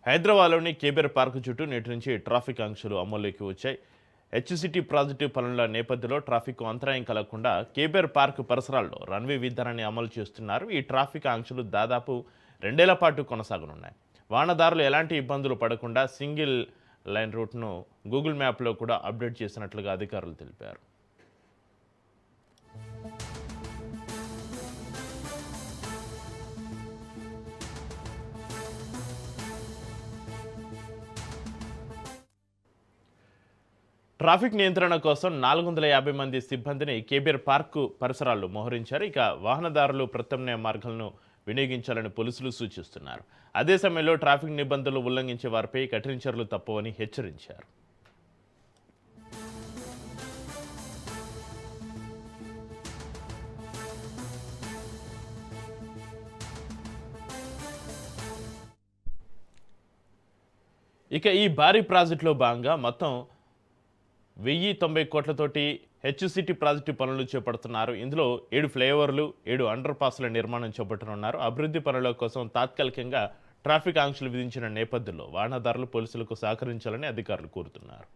హైదరాబాద్లోని KBR park చుట్టూ నేటి నుంచి ట్రాఫిక్ ఆంక్షలు అమల్లోకి వచ్చాయి. హెచ్సిటీ ప్రాజెక్టు పనుల నేపథ్యంలో ట్రాఫిక్ అంతరాయం కలగకుండా కేబీఆర్ పార్క్ పరిసరాల్లో రన్వే విధానాన్ని అమలు చేస్తున్నారు. ఈ ట్రాఫిక్ ఆంక్షలు దాదాపు 2 ఏళ్ల పాటు కొనసాగనున్నాయి. వాహనదారులు ఎలాంటి ఇబ్బందులు పడకుండా సింగిల్ లైన్ రూట్ను గూగుల్ మ్యాప్లో కూడా అప్డేట్ చేసినట్లుగా అధికారులు తెలిపారు. ట్రాఫిక్ నియంత్రణ కోసం 450 మంది సిబ్బందిని కేబీఆర్ పార్కు పరిసరాల్లో మోహరించారు. ఇక వాహనదారులు ప్రత్యామ్నాయ మార్గాలను వినియోగించాలని పోలీసులు సూచిస్తున్నారు. అదే సమయంలో ట్రాఫిక్ నిబంధనలు ఉల్లంఘించే వారిపై కఠిన చర్యలు తప్పవని హెచ్చరించారు. ఇక ఈ భారీ ప్రాజెక్టులో భాగంగా మొత్తం 1090 కోట్లతోటి హెచ్సిటీ ప్రాజెక్టు పనులు చేపడుతున్నారు. ఇందులో 7 ఫ్లైఓవర్లు, 7 అండర్ పాస్ల నిర్మాణం చేపట్టనున్నారు. అభివృద్ధి పనుల కోసం తాత్కాలికంగా ట్రాఫిక్ ఆంక్షలు విధించిన నేపథ్యంలో వాహనదారులు పోలీసులకు సహకరించాలని అధికారులు కోరుతున్నారు.